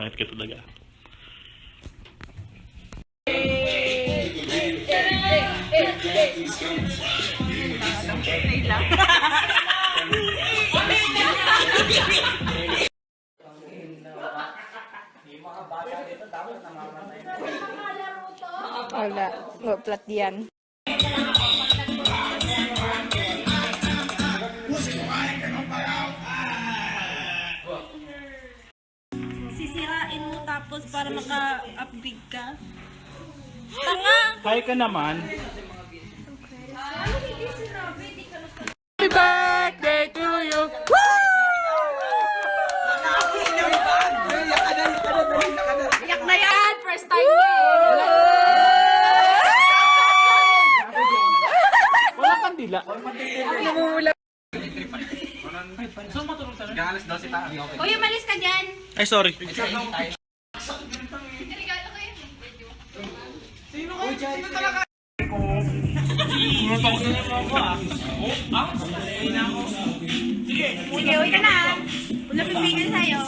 Pangit ka talaga. Wala. Flat yan. Sisirain mo tapos para maka-upgrade ka. Tanga! Hi ka naman. Happy birthday to you! Iyak na yan! First time niya Wala kang dila. Uy, umalis ka dyan! Ay, sorry. Sige, uwi ka na. Wala pipigil sa'yo.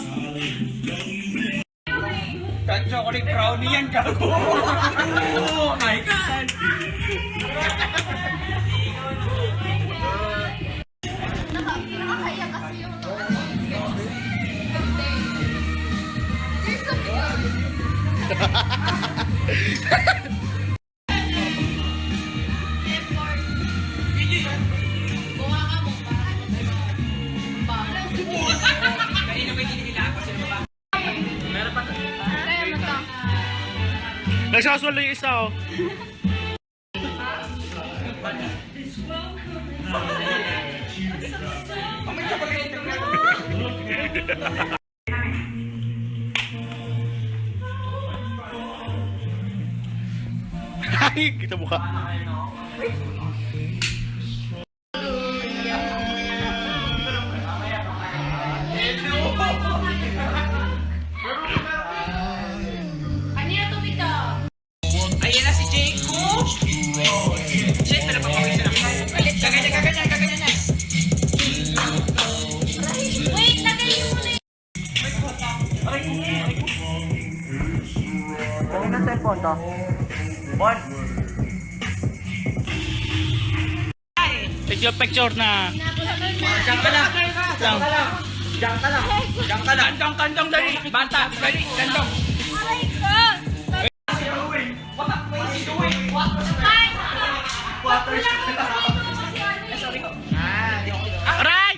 Chocolate brownie yan, gago! Oh my God! Nakakaya kasi yung Kanina may dinila ako sila ba? Meron pa. kaya mo to. Nagsaswalo yung isa, oh. Ay, kita mukha. Kanina to dito. Ayan na si Jacob! Shit, pero pagkawin siya lang. Kaganyan na. Wait, nagaling mo na Kung na cellphone to? Bon! Picture na. Diyan ka lang! Kandong, dali! Bata, dali! Kandong! Aray ko! Aray!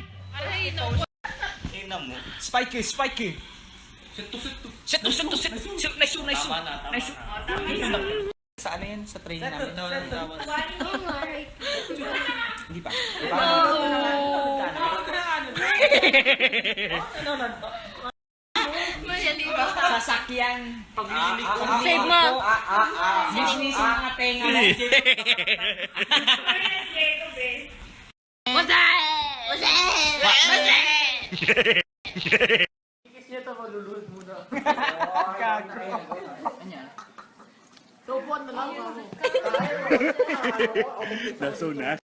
Spikey! Nice! Sa ano yan? Sa training namin? Hindi pa. Sasakyan. Save mo! Sisnis yung mga tenga. That's so nasty.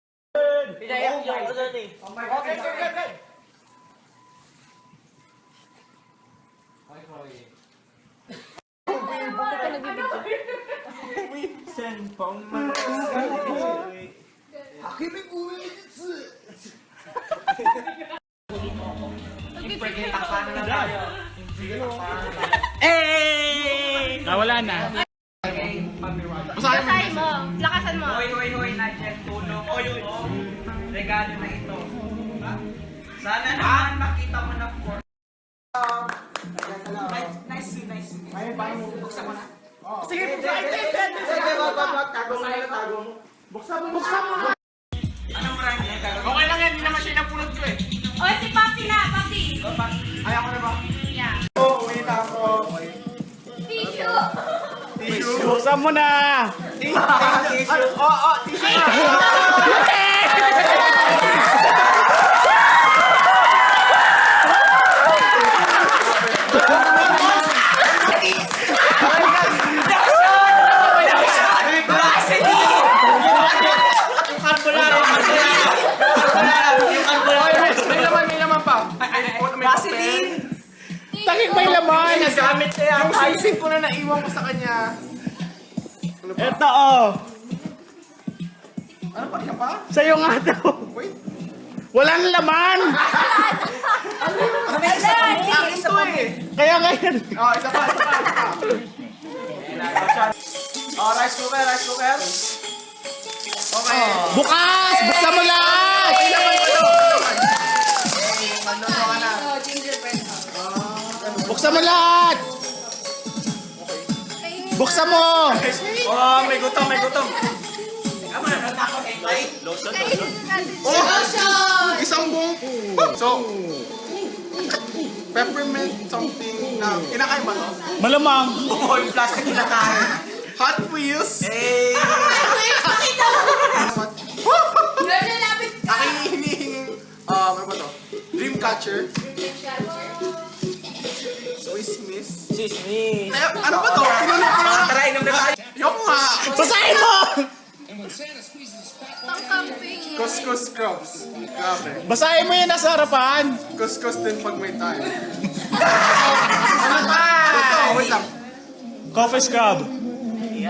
Nawala na. Basahin mo. Lakasan mo. Hoy, nandiyan tulong. Regalo na ito. Sana naman makita mo na for. Nice. Buksan mo na. Sige, buksan mo. Anong brand yan? Okay lang yan, hindi naman siya napulot ko eh. O, si Papi na, Papi. Ayaw ko na ba? Yeah. Tissue. Buksan mo na! Tissue. Oo, tissue na. May naman pa. Vaseline. laging may laman. Nagamit niya Yung sisig ko na naiwan ko sa kanya. Ano ba? Ito oh. Ano pa? Isa pa? Sa'yo nga daw. Wait. Walang laman. Akin to eh. Kaya ngayon. Oh, isa pa. Oh, rice cooker. Okay. Bukas! Buksan mo lahat! Ay, laman pa to. Magluto ka na. Buksan mo lahat! Buksan mo! Oh, may gutom. Isang buong. So, peppermint something na kinakain ba to? Malamang. Oh, yung plastic kinakain. Hot Wheels. Hey! Aking hinihinging, ano ba to? Dreamcatcher. Swiss Miss. Sismi. Ay, ano ba to? Pinunod ko na. Tara, inom na tayo. Yok nga. Basahin mo! Couscous scrubs. Grabe. Basahin mo yung nasa harapan. Couscous din pag may time. Ano ba? Ito, wait lang. Coffee scrub. Wait,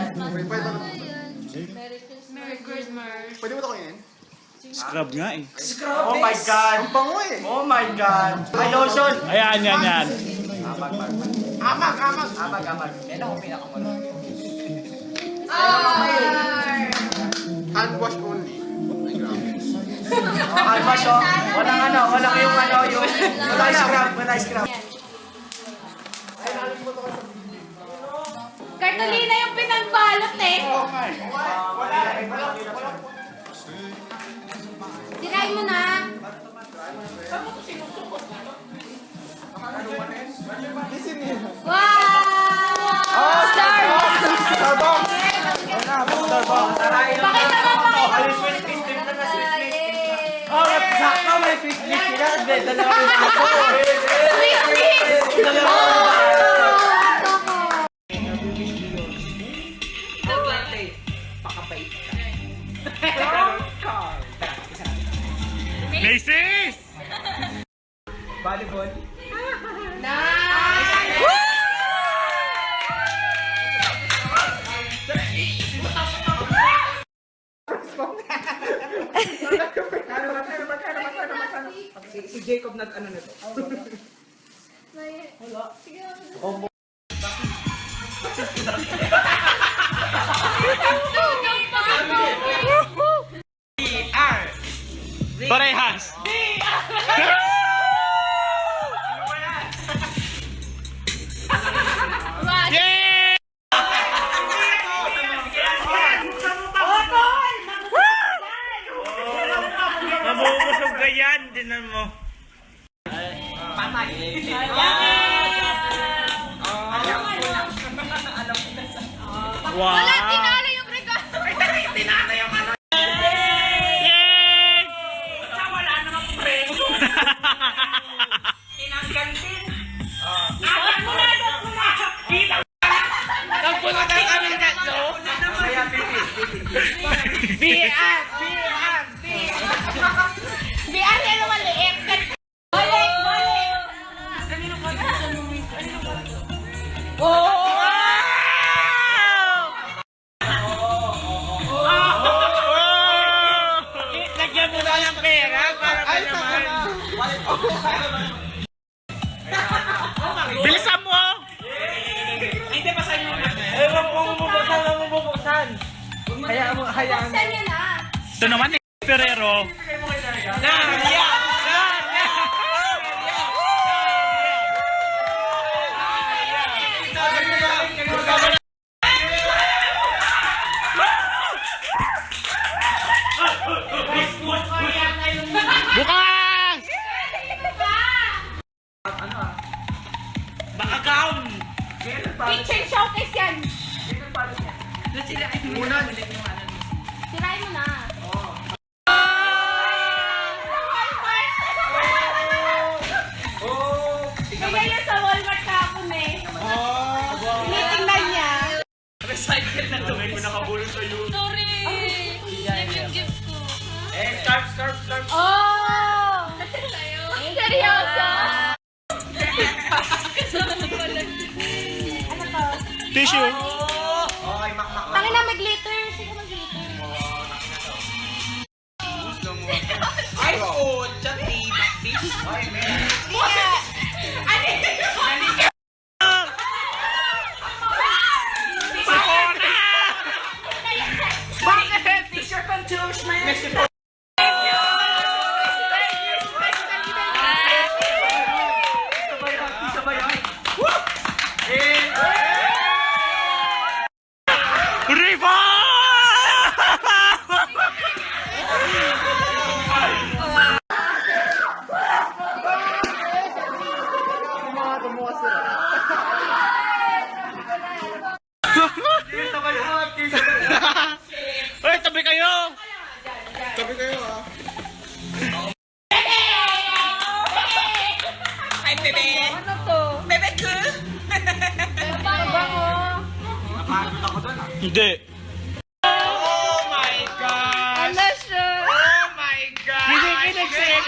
pwede mo ito kainin? Scrub nga eh. Oh my God. Ang bango eh. Oh my God. Ay, lotion. Ayan, yan. Amag. Yan ako pinakamalaki. Hand wash only. Ay, grabe. Oh, almas oh. Walang yung wala scrub. Cartolina yung pinagbalot eh. Tirahin mo na. Wow! Oh, Starbucks! Pakita mo. Oh, sakto may fish dish sila. Dalawa yung ako. Swiss miss! Macy's! Volleyball. Si Jacob nag-ano na to. Parehas! Yay! Mabubusog ka yan, dinan mo. Wow! Wala, tinalo yung regalo. Yay! Nagpunta kami tatlo. Kaya pipi. Bian! Biar yan naman liit. Balik! Oh! Lagyan mo na ng pera para ka naman. Bilisan mo! Hindi pa sa'yo muna. Ewan po bubuksan. Hayaan. Saan yan ah? Ito naman eh, Ferrero. Bukas! Baka gown! Kitchen showcase yan. Tirahin mo na. Bigay yan sa Walmart kahapon eh. Tinitingnan niya. Recycle na to. May nakabulong sa'yo. Sorry. Yan yung gift ko. Scarf. Oh! Seryoso? tissue. Okay, makmak lang. Tangin na, may glitter. Sige, may glitter. Ay, oo, chati, bakbis. Ay, man. Bakit? T-shirt and shoes, man. Riva! Hoy, tabi kayo! Tabi kayo ah. Ay, bebe. Ano to? Bebe ko. Bango. Napagod ako doon, ah. Hindi. Oh my gosh! Ano siya? Oh my God! Kinikinig siya!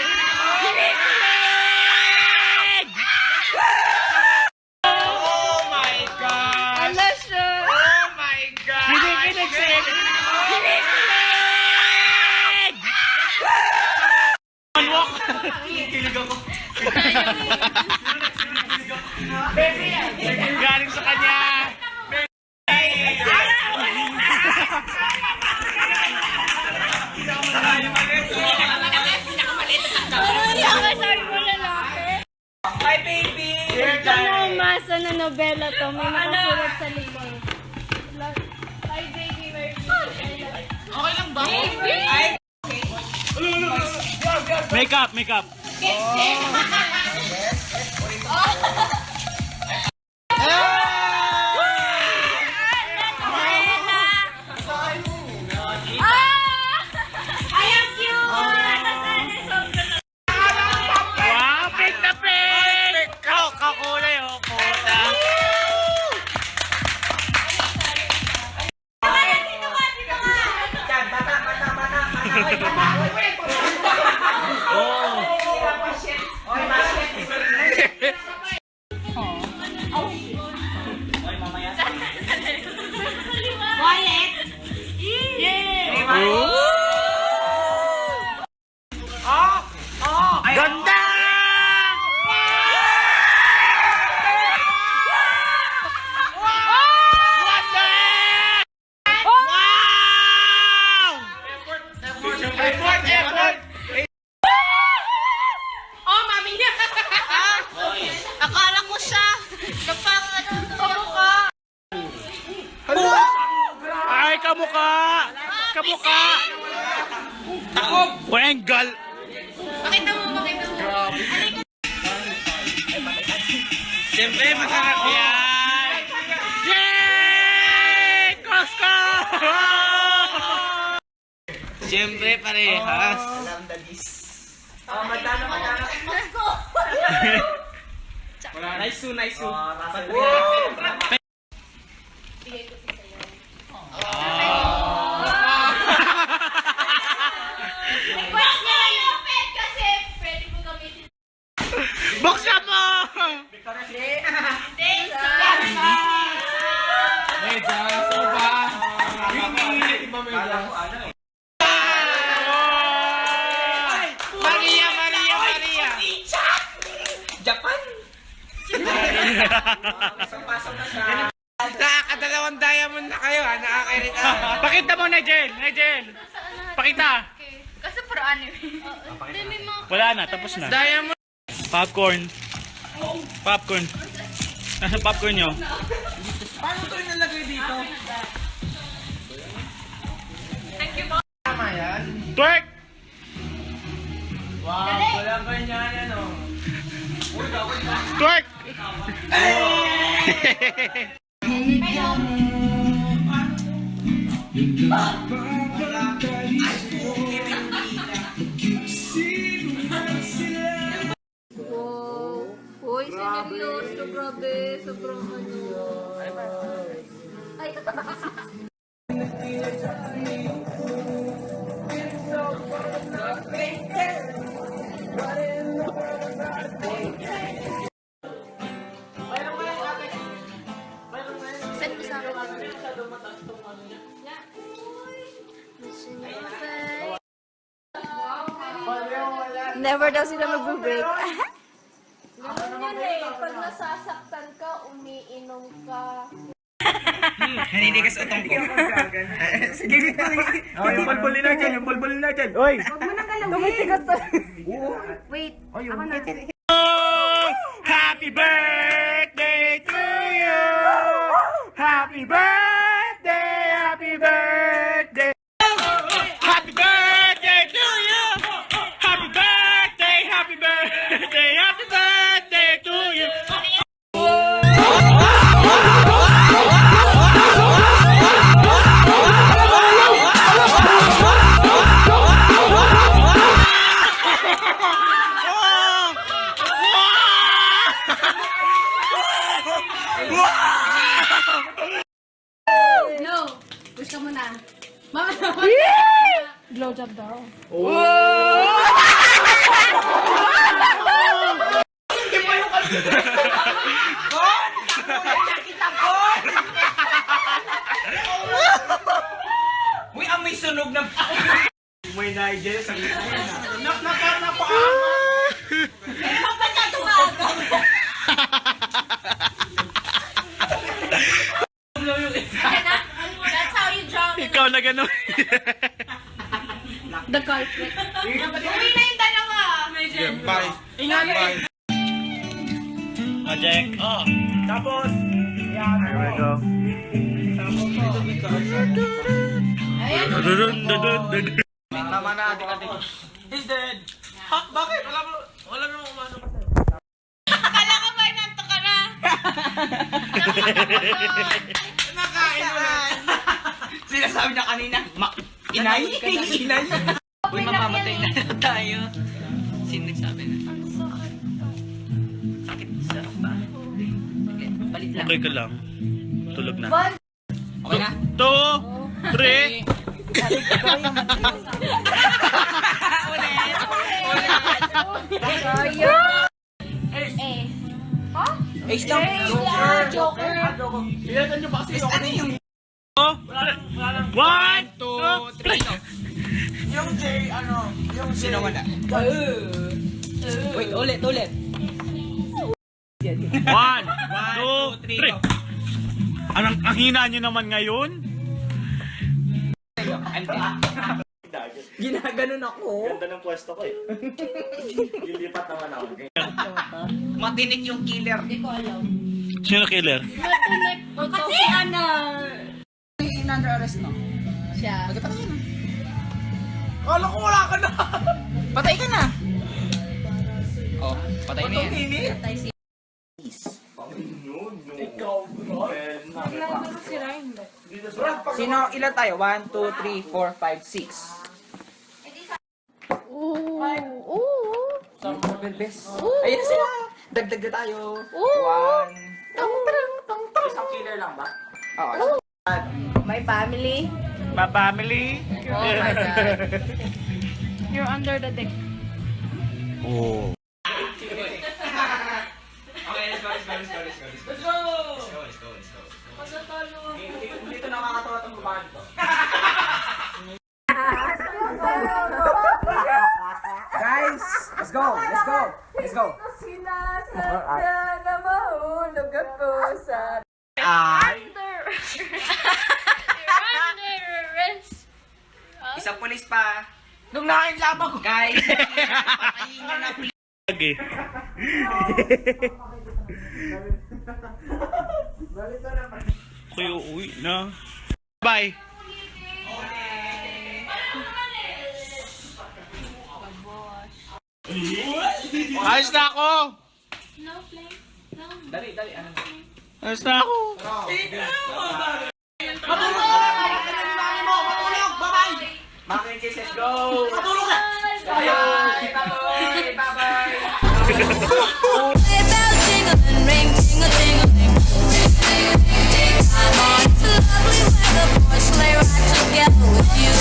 Kinikinig! Oh my God! Ano siya? Oh my God! Kinikinig siya! Kinikinig! Manwalk! Kinikilig ako. Galing sa kanya! Sorry mo lalaki. Hi, baby! Ano masa na nobela to? May nakasulat sa likod. Hi, baby. Okay lang ba? Baby! Makeup, makeup. Ay, ang cute! Wow, pink na pink! Kakulay, oh, puta. Yan, bata. Oy, bata. Oh. Oy, basket. Oy, mamaya. Wallet! Oh! Ay, Ganda! Effort! Oh, mami niya. Akala ko siya. Kapang ano, kamukha. Ay, kamukha! Kamukha! Wenggal! Pakita mo. Siyempre, masarap yan! Yay! Costco! Siyempre, parehas. alam dalis. Oh, madano. Nice to. Oh, nasa Request niya yung pet kasi pwede mo gamitin. Buksan mo! Thanks, Kala ko ano eh. Maria! Japan! Isang pasok na siya. Nakakadalawang diamond na kayo, ha? Nakakairit. Pakita mo, Nigel! Pakita! Kasi pro anime. Wala na, tapos na. Diamond! Popcorn. Nasa popcorn nyo? Paano ito inalagay dito? Tama yan. Twerk! Wow, walang ganyan yan oh. Uy, dapat ba? Twerk! Uy, seryoso, grabe. Sobrang ano. Ay, send mo sa Never daw sila mag-break. Ganun yan eh. Pag nasasaktan ka, umiinom ka. Naninigas utong ko. Sige, Oh, yung bulbulin na dyan, yung bulbulin na dyan. Oy! Tumitigas to. Wait, ako na. Happy birthday to you! Happy birthday! Happy birthday! Happy birthday to you! Happy birthday! Happy birthday! Happy birthday to you! No! Push ka muna. Mama, blowjob daw. Uy, amoy sunog na. May Nigel sa gitna. That's how you drown. Ikaw na gano'n. The culprit. Uwi na yung dalawa. Bye. Bye. Jack. Oh. Tapos. Here we go. Tama na, adik-adik. He's dead. Ha? Bakit? Wala mo umano. Akala ko ba nanto ka na? Nakain mo na. Sinasabi niya kanina, inay? Inay? Uy, mamamatay na tayo. Sino nagsabi na? Sakit sa ba? Sige, palit lang. Okay ka lang. Tulog na. Okay na? 2, 3. Ace lang. Joker. Ano yung 1, 2, 3. yung J, ano? Yung sino wala? Wait, ulit. 1, 2, 3. Ang hina nyo naman ngayon? Ginaganon ako. Ganda ng pwesto ko eh. Lilipat naman ako. Matinik yung killer. Sino killer? Kasi ano? Under arrest, no? Siya. Patay na. Kala ko wala ka na. Patay ka na. Oh, patay na yan. Patay si... Sino, ilan tayo? 1, 2, 3, 4, 5, 6. Ooh. Bes. Ayun na sila. Dagdag na tayo. 1. Isang killer lang ba? Oo. My family. My family. Oh my God. You're under the deck. Oh. Okay, let's go. Dito nakakatawa itong babae to. Guys, let's go. Sinasakyan na mahulog ako sa... Under. You're under arrest. Isang pulis pa. Nung nakainlaba ko. Guys, patayin na pulis. Lagi. Kuya, uwi na. Bye. Ayos na ako. No place. No. Dali. Ano? Ayos na ako. Matulog! Bye-bye! Mga kisses, go! Matulog na! Bye-bye! Bell jingling, ring, ting-a-ting-a-ling. I'm on to lovely weather for a sleigh ride together with you.